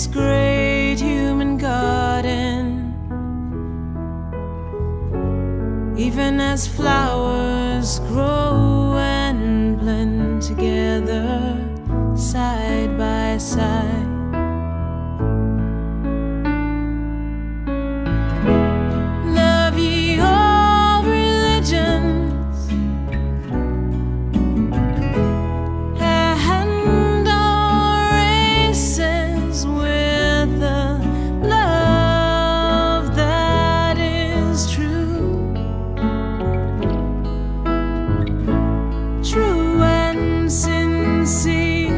this great human garden, even as flowers grow and blend together side by side. Love ye all religions, and all races, with the love that is true, true and sincere,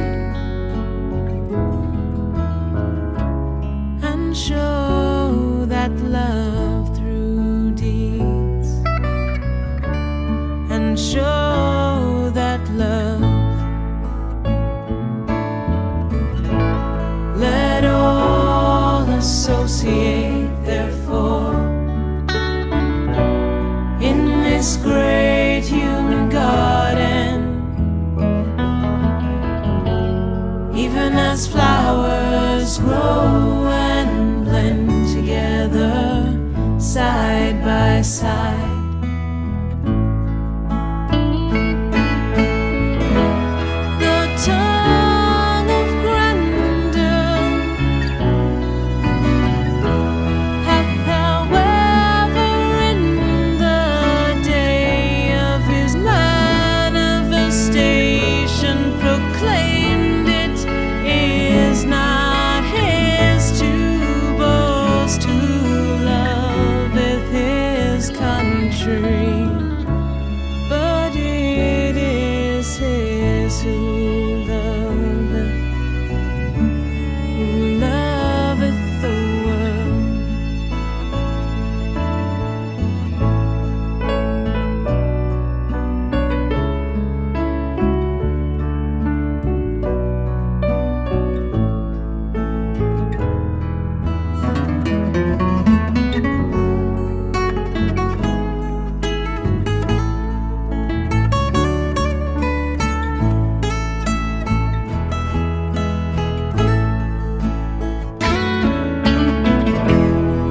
and show that love through deeds, and show that love. Let all associate, therefore, in this great human garden, even as flowers grow and blend together side by side. The tongue of grandeur hath however in the day of his manifestation proclaimed it is not his to boast who loveth his country, but it is his who loveth the world.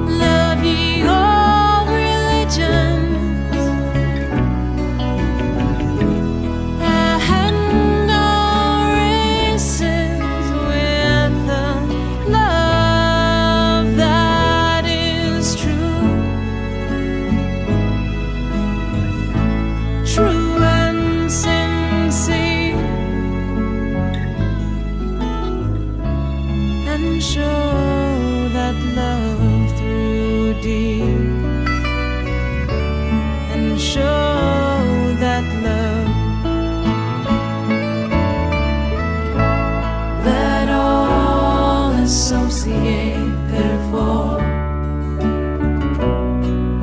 Love ye all religions, and all races, with the love that is true, true and sincere, and show that love through deeds, and show that love. Let all associate, therefore,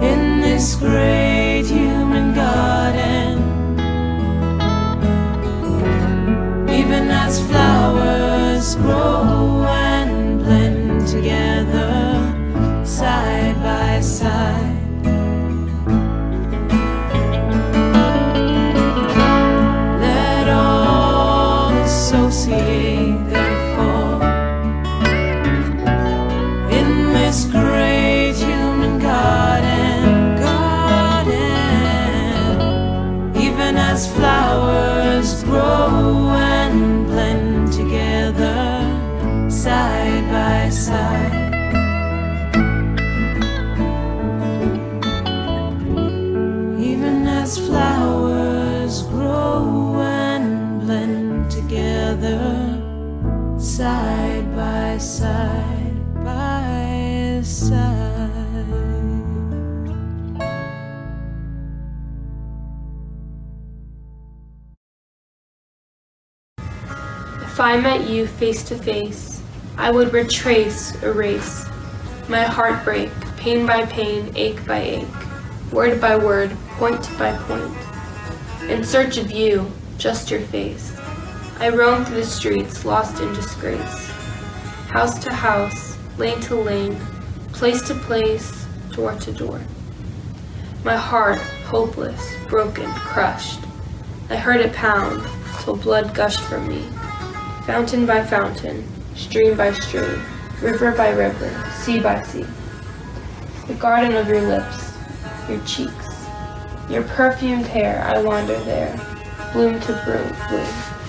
in this great human garden, even as flowers grow and blend together side by side. Let all associate, therefore, in this great human garden, even as flowers grow and blend together side by side. Even as flowers grow and blend together side by side by side. If I met you face to face, I would retrace, erase my heartbreak, pain by pain, ache by ache, word by word, point by point. In search of you, just your face, I roam through the streets, lost in disgrace. House to house, lane to lane, place to place, door to door. My heart, hopeless, broken, crushed. I heard it pound, till blood gushed from me. Fountain by fountain, stream by stream, river by river, sea by sea. The garden of your lips, your cheeks, your perfumed hair, I wander there, bloom to bloom,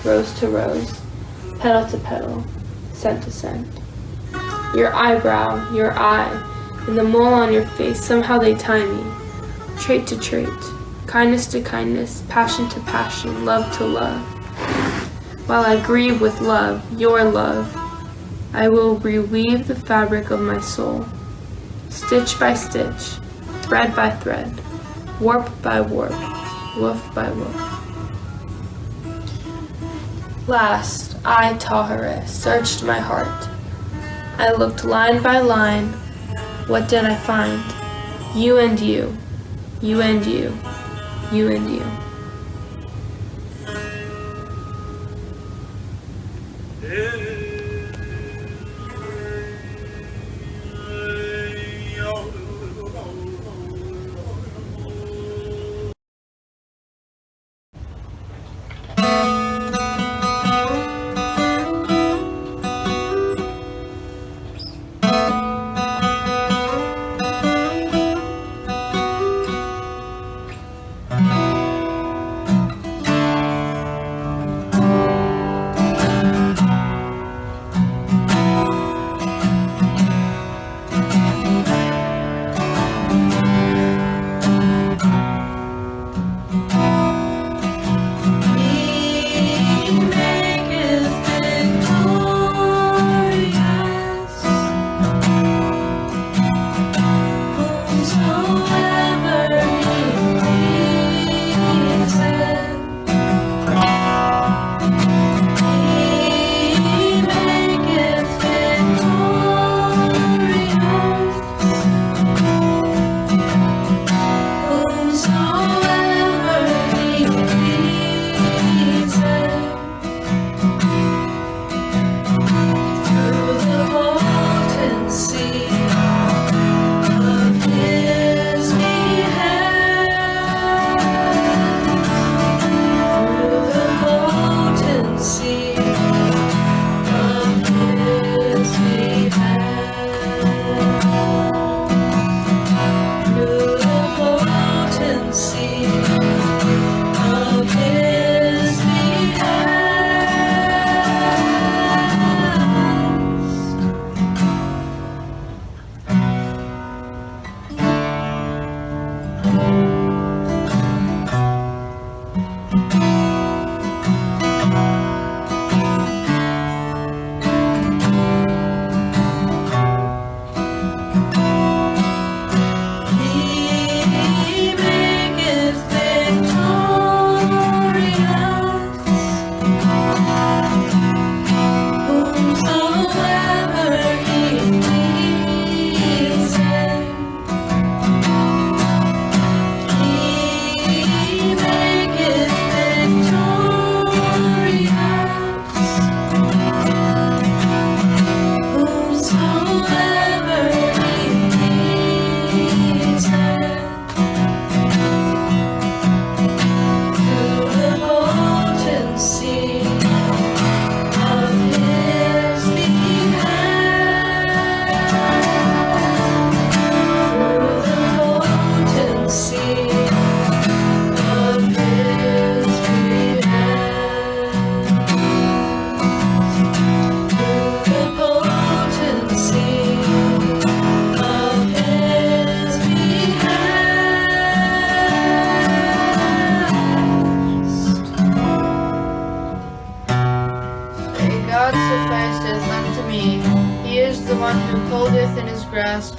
rose to rose, petal to petal, scent to scent. Your eyebrow, your eye, and the mole on your face, somehow they tie me, trait to trait, kindness to kindness, passion to passion, love to love. While I grieve with love, your love, I will reweave the fabric of my soul, stitch by stitch, thread by thread, warp by warp, woof by woof. Last, I, Tahare, searched my heart. I looked line by line. What did I find? You and you, you and you, you and you.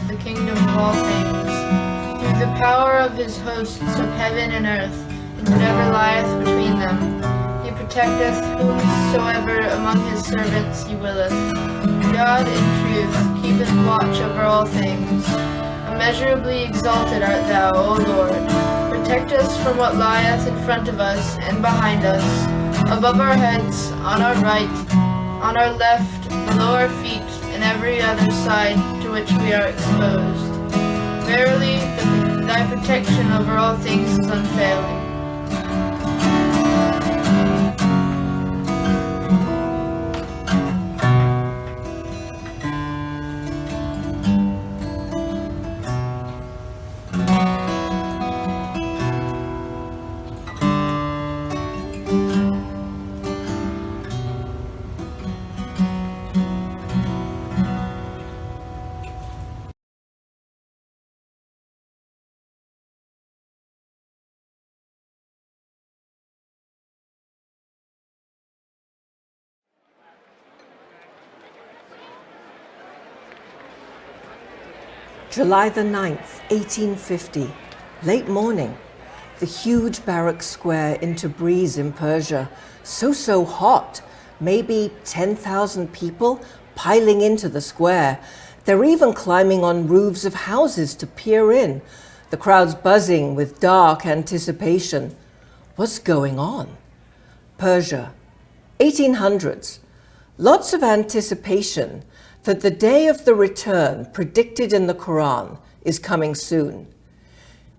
The kingdom of all things, through the power of his hosts of heaven and earth, and whatever lieth between them. He protecteth whomsoever among his servants he willeth. God in truth keepeth watch over all things. Immeasurably exalted art thou, O Lord. Protect us from what lieth in front of us and behind us, above our heads, on our right, on our left, below our feet, and every other side to which we are exposed. Verily, thy protection over all things is unfailing. July the 9th, 1850, late morning. The huge barrack square in Tabriz in Persia, so hot, maybe 10,000 people piling into the square. They're even climbing on roofs of houses to peer in. The crowd's buzzing with dark anticipation. What's going on? Persia, 1800s. Lots of anticipation that the day of the return predicted in the Quran is coming soon.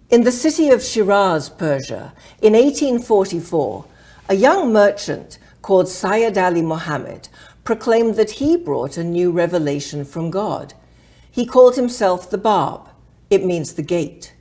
In the city of Shiraz, Persia, in 1844, a young merchant called Sayyid Ali Muhammad proclaimed that he brought a new revelation from God. He called himself the Bab. It means the gate.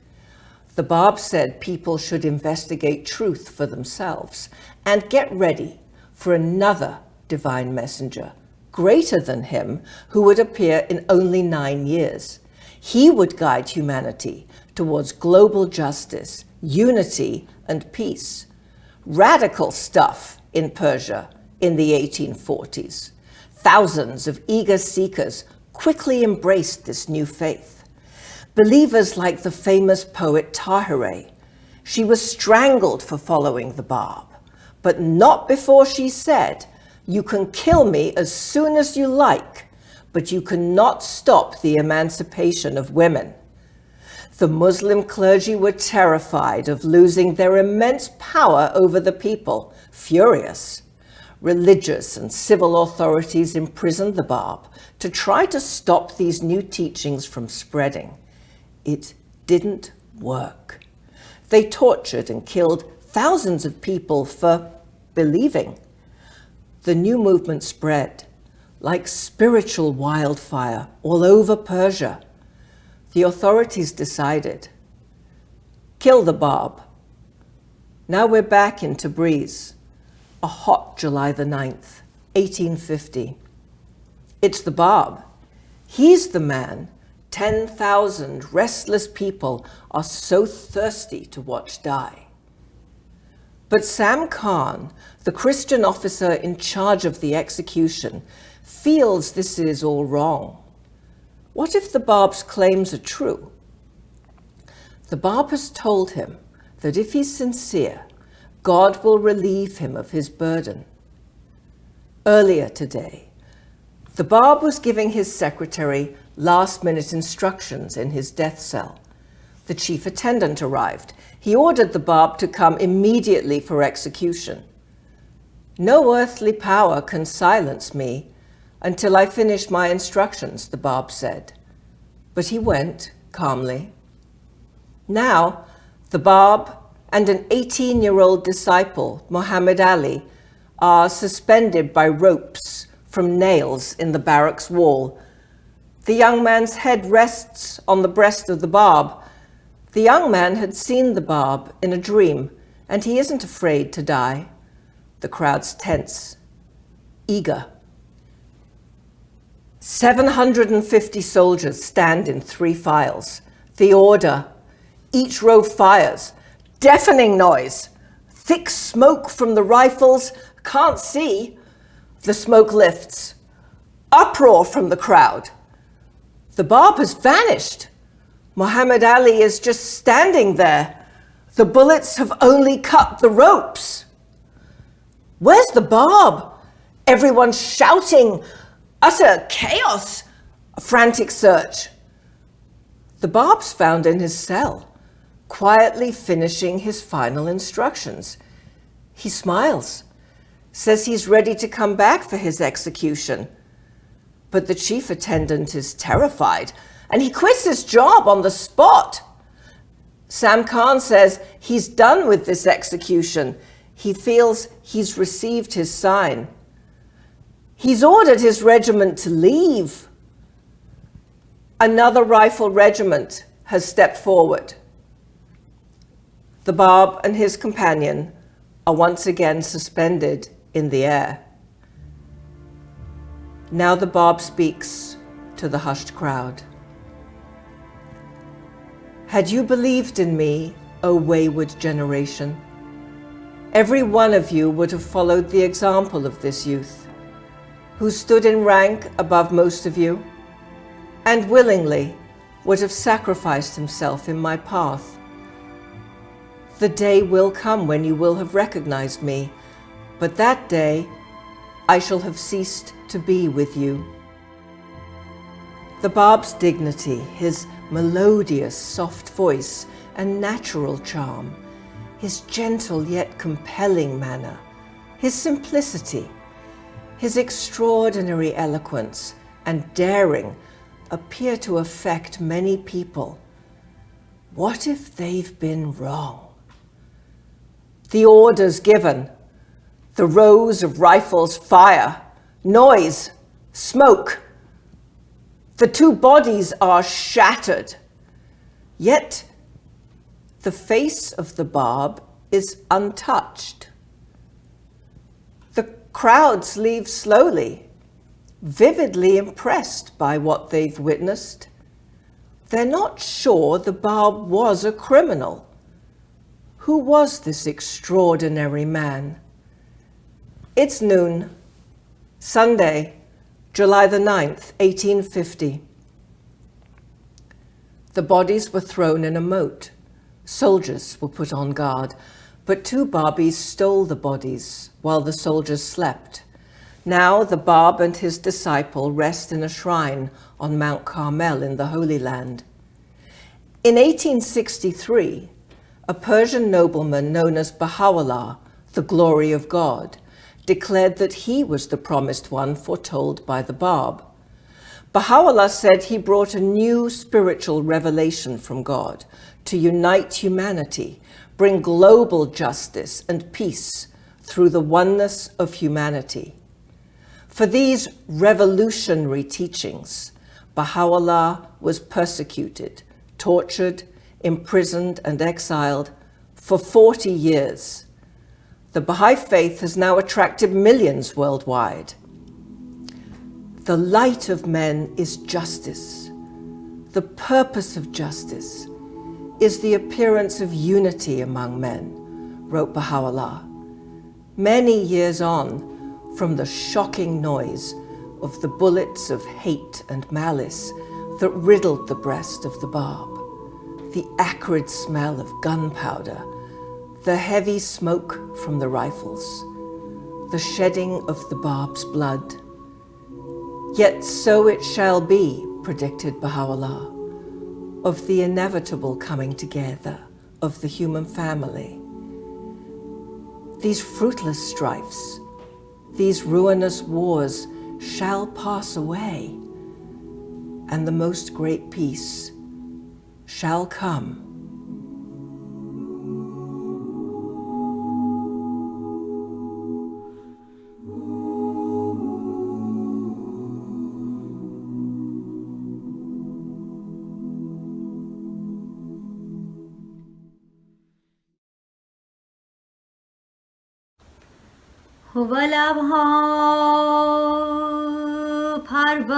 The Bab said people should investigate truth for themselves and get ready for another divine messenger, greater than him, who would appear in only 9 years. He would guide humanity towards global justice, unity, and peace. Radical stuff in Persia in the 1840s. Thousands of eager seekers quickly embraced this new faith. Believers like the famous poet Tahirih. She was strangled for following the Bab, but not before she said, "You can kill me as soon as you like, but you cannot stop the emancipation of women." The Muslim clergy were terrified of losing their immense power over the people, furious. Religious and civil authorities imprisoned the Bab to try to stop these new teachings from spreading. It didn't work. They tortured and killed thousands of people for believing. The new movement spread like spiritual wildfire all over Persia. The authorities decided, kill the Bab. Now we're back in Tabriz, a hot July the 9th, 1850. It's the Bab. He's the man 10,000 restless people are so thirsty to watch die. But Sam Khan, the Christian officer in charge of the execution, feels this is all wrong. What if the Bab's claims are true? The Bab has told him that if he's sincere, God will relieve him of his burden. Earlier today, the Bab was giving his secretary last-minute instructions in his death cell. The chief attendant arrived. He ordered the Bab to come immediately for execution. "No earthly power can silence me until I finish my instructions," the Bab said. But he went calmly. Now, the Bab and an 18-year-old disciple, Muhammad Ali, are suspended by ropes from nails in the barracks wall. The young man's head rests on the breast of the Bab. The young man had seen the Bab in a dream, and he isn't afraid to die. The crowd's tense, eager. 750 soldiers stand in 3 files. The order. Each row fires. Deafening noise. Thick smoke from the rifles. Can't see. The smoke lifts. Uproar from the crowd. The Bab has vanished. Muhammad Ali is just standing there. The bullets have only cut the ropes. Where's the Bab? Everyone's shouting. Utter chaos. A frantic search. The Bab's found in his cell, quietly finishing his final instructions. He smiles, says he's ready to come back for his execution. But the chief attendant is terrified, and he quits his job on the spot. Sam Khan says he's done with this execution. He feels he's received his sign. He's ordered his regiment to leave. Another rifle regiment has stepped forward. The Bab and his companion are once again suspended in the air. Now the Bab speaks to the hushed crowd. Had you believed in me, O wayward generation, every one of you would have followed the example of this youth, who stood in rank above most of you, and willingly would have sacrificed himself in my path. The day will come when you will have recognized me, but that day I shall have ceased to be with you. The Bab's dignity, his melodious, soft voice and natural charm, his gentle yet compelling manner, his simplicity, his extraordinary eloquence and daring appear to affect many people. What if they've been wrong? The orders given, the rows of rifles fire, noise, smoke. The two bodies are shattered. Yet the face of the Bab is untouched. The crowds leave slowly, vividly impressed by what they've witnessed. They're not sure the Bab was a criminal. Who was this extraordinary man? It's noon, Sunday, July the 9th, 1850. The bodies were thrown in a moat. Soldiers were put on guard, but two Babis stole the bodies while the soldiers slept. Now the Bab and his disciple rest in a shrine on Mount Carmel in the Holy Land. In 1863, a Persian nobleman known as Baha'u'llah, the glory of God, declared that he was the promised one foretold by the Bab. Baha'u'llah said he brought a new spiritual revelation from God to unite humanity, bring global justice and peace through the oneness of humanity. For these revolutionary teachings, Baha'u'llah was persecuted, tortured, imprisoned, and exiled for 40 years. The Baha'i faith has now attracted millions worldwide. The light of men is justice. The purpose of justice is the appearance of unity among men, wrote Baha'u'llah. Many years on from the shocking noise of the bullets of hate and malice that riddled the breast of the Bab, the acrid smell of gunpowder, the heavy smoke from the rifles, the shedding of the Bab's blood. Yet so it shall be, predicted Baha'u'llah, of the inevitable coming together of the human family. These fruitless strifes, these ruinous wars shall pass away, and the most great peace shall come. ولبها پروردگارا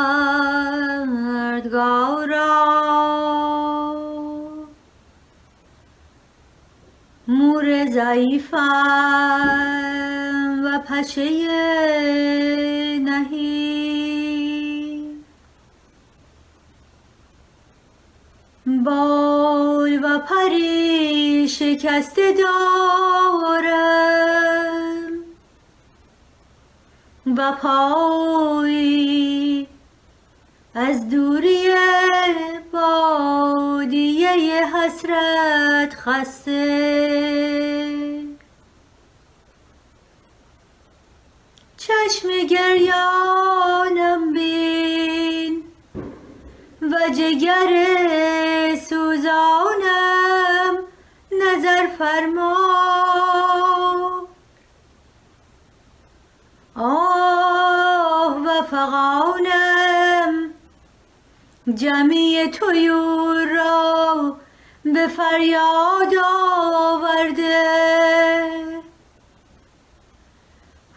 مور ضعیفم و پشه نهی بال و پری شکسته دارم و پای از دوری بادیه حسرت خسته چشم گریانم بین و جگر سوزانم نظر فرما آه و فغانم جمعی طیور را به فریاد آورده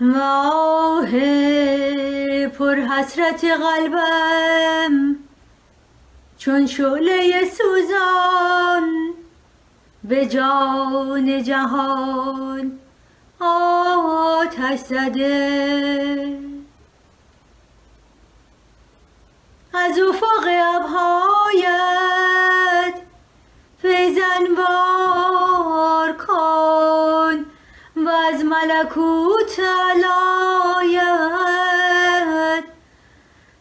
و آه پر حسرت قلبم چون شعله سوزان به جان جهان آتش زده از افق ابرهایم ملکوت علایت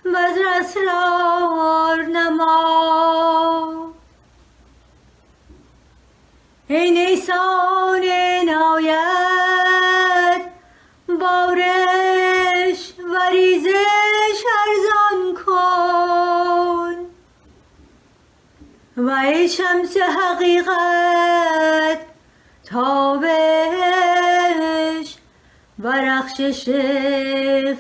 بدر اسرار نما ای نیسان عنایت بارش و ریزش ارزان کن و ای شمس حقیقت تابش و رخشش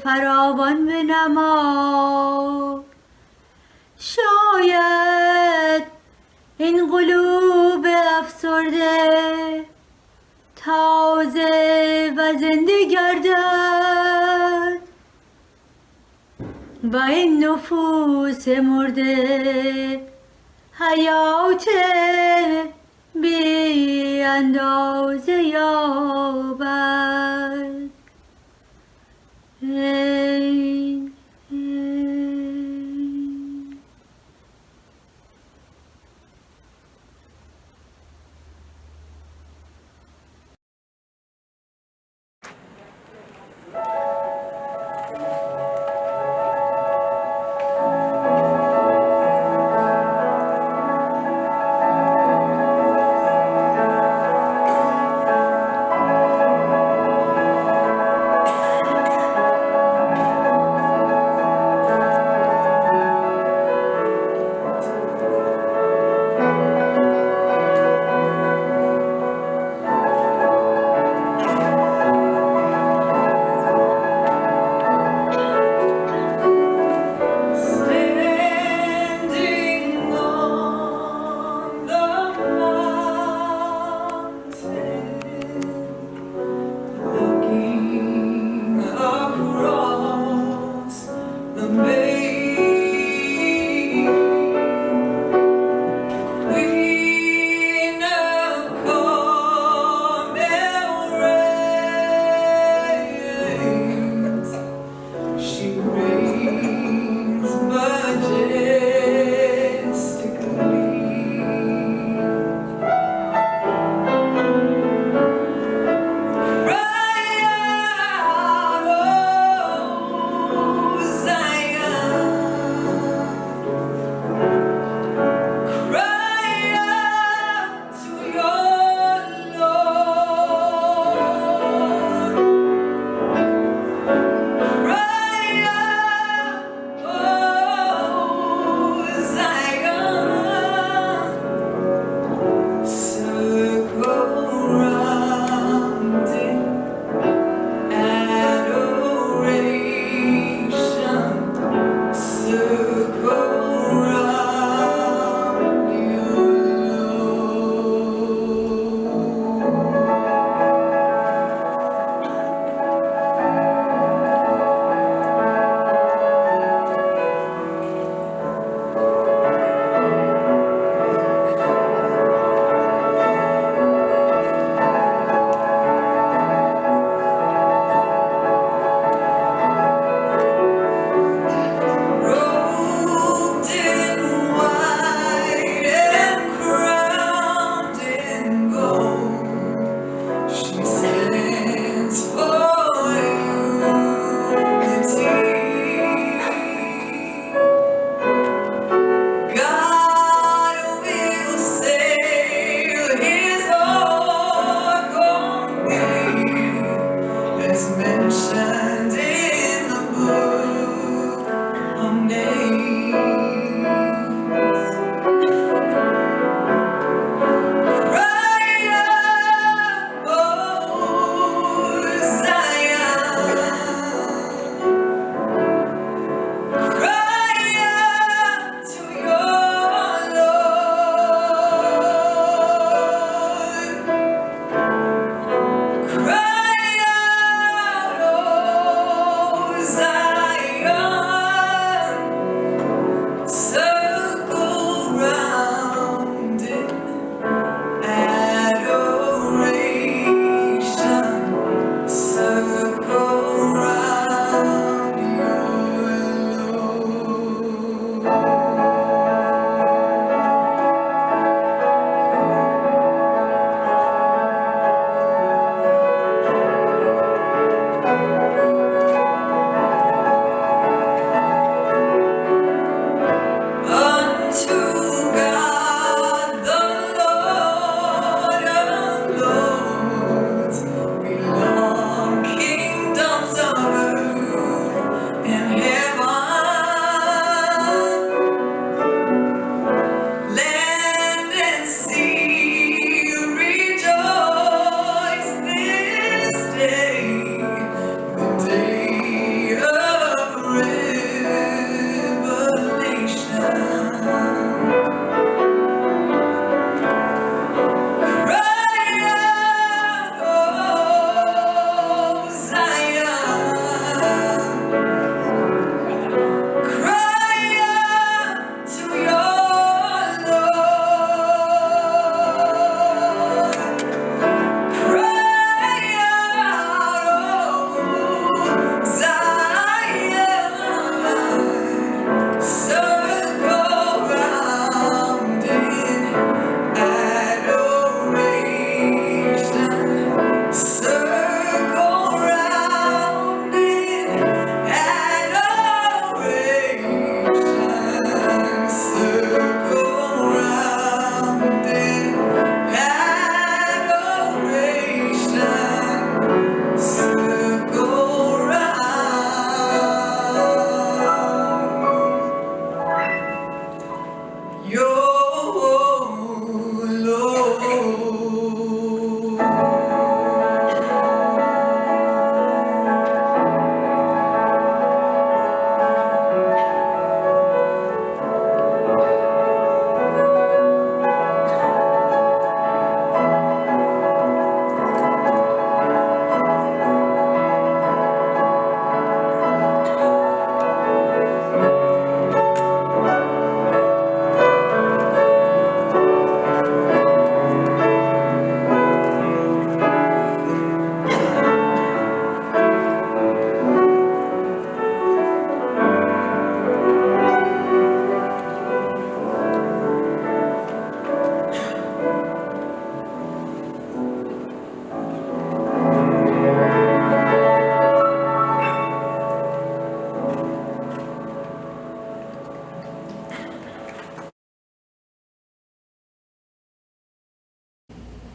فراوان بنما شاید این قلوب افسرده تازه و زنده گردد و این نفوس مرده حیات بی اندازه یابد ای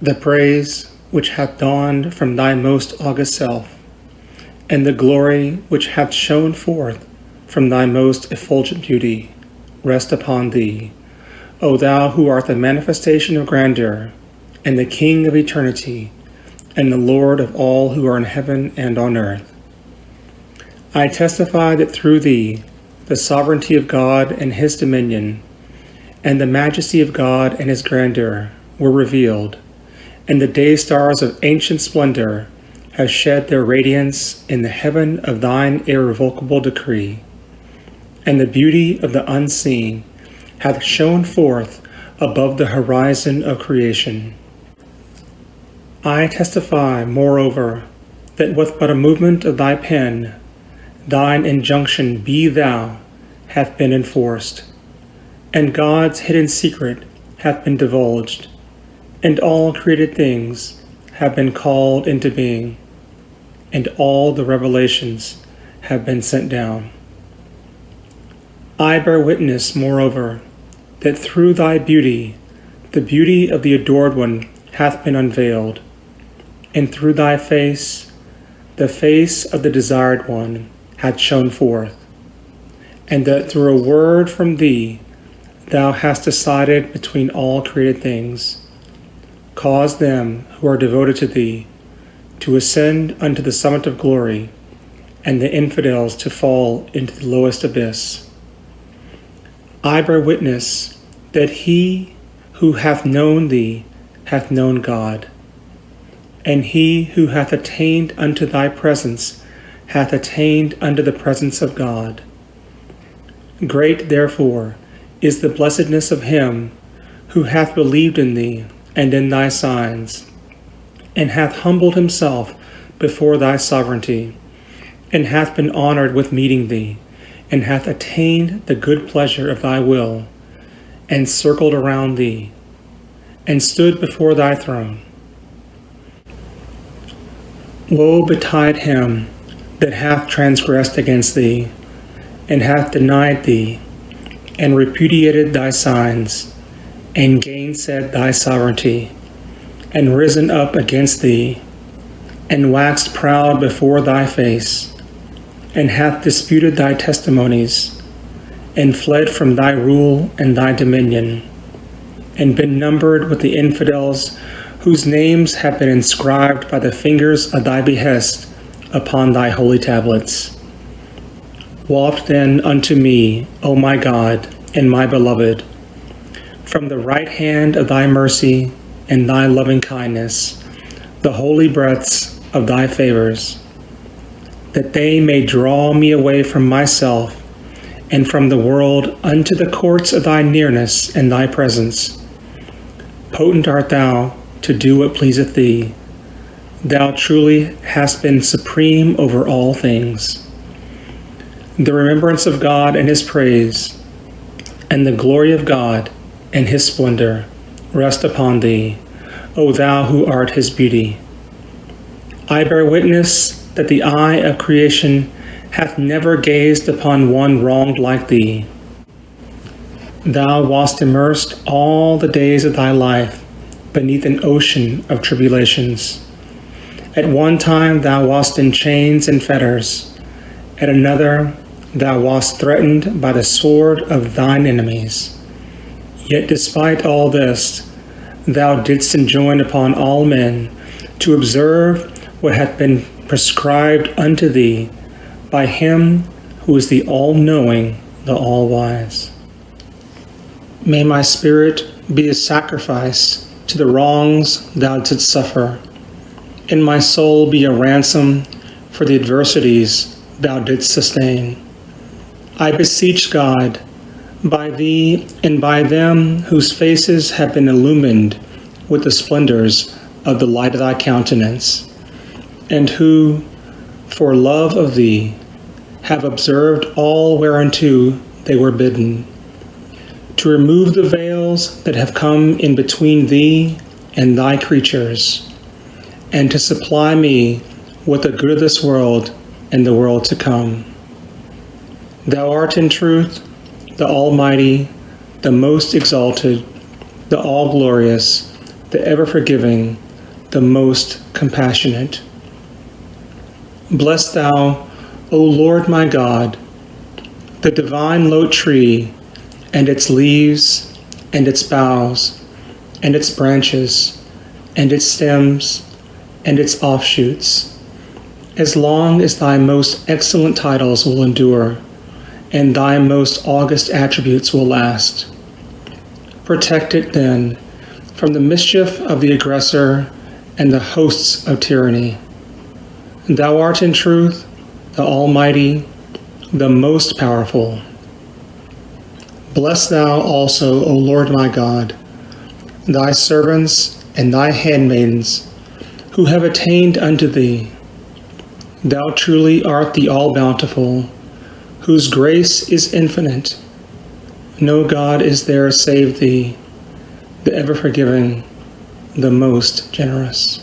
the praise which hath dawned from thy most august self, and the glory which hath shone forth from thy most effulgent beauty, rest upon thee, O thou who art the manifestation of grandeur, and the King of eternity, and the Lord of all who are in heaven and on earth. I testify that through thee the sovereignty of God and his dominion, and the majesty of God and his grandeur were revealed, and the day stars of ancient splendor have shed their radiance in the heaven of thine irrevocable decree, and the beauty of the unseen hath shone forth above the horizon of creation. I testify, moreover, that with but a movement of thy pen, thine injunction, Be thou, hath been enforced, and God's hidden secret hath been divulged, and all created things have been called into being, and all the revelations have been sent down. I bear witness, moreover, that through thy beauty, the beauty of the adored one hath been unveiled, and through thy face, the face of the desired one hath shone forth, and that through a word from thee thou hast decided between all created things. Cause them who are devoted to thee to ascend unto the summit of glory, and the infidels to fall into the lowest abyss. I bear witness that he who hath known thee hath known God, and he who hath attained unto thy presence hath attained unto the presence of God. Great, therefore, is the blessedness of him who hath believed in thee and in thy signs, and hath humbled himself before thy sovereignty, and hath been honored with meeting thee, and hath attained the good pleasure of thy will, and circled around thee, and stood before thy throne. Woe betide him that hath transgressed against thee, and hath denied thee, and repudiated thy signs, and gainsaid thy sovereignty, and risen up against thee, and waxed proud before thy face, and hath disputed thy testimonies, and fled from thy rule and thy dominion, and been numbered with the infidels whose names have been inscribed by the fingers of thy behest upon thy holy tablets. Waft then unto me, O my God and my beloved, from the right hand of thy mercy and thy loving kindness, the holy breaths of thy favors, that they may draw me away from myself and from the world unto the courts of thy nearness and thy presence. Potent art thou to do what pleaseth thee. Thou truly hast been supreme over all things. The remembrance of God and his praise, and the glory of God and his splendor rest upon thee, O thou who art his beauty. I bear witness that the eye of creation hath never gazed upon one wronged like thee. Thou wast immersed all the days of thy life beneath an ocean of tribulations. At one time thou wast in chains and fetters, at another thou wast threatened by the sword of thine enemies. Yet despite all this, thou didst enjoin upon all men to observe what hath been prescribed unto thee by him who is the all-knowing, the all-wise. May my spirit be a sacrifice to the wrongs thou didst suffer, and my soul be a ransom for the adversities thou didst sustain. I beseech God, by thee and by them whose faces have been illumined with the splendors of the light of thy countenance, and who, for love of thee, have observed all whereunto they were bidden, to remove the veils that have come in between thee and thy creatures, and to supply me with the good of this world and the world to come. Thou art in truth the Almighty, the most exalted, the all-glorious, the ever-forgiving, the most compassionate. Bless thou, O Lord my God, the divine lote tree, and its leaves, and its boughs, and its branches, and its stems, and its offshoots, as long as thy most excellent titles will endure, and thy most august attributes will last. Protect it, then, from the mischief of the aggressor and the hosts of tyranny. Thou art in truth the Almighty, the most powerful. Bless thou also, O Lord my God, thy servants and thy handmaidens, who have attained unto thee. Thou truly art the all-bountiful, whose grace is infinite. No God is there save thee, the ever-forgiving, the most generous.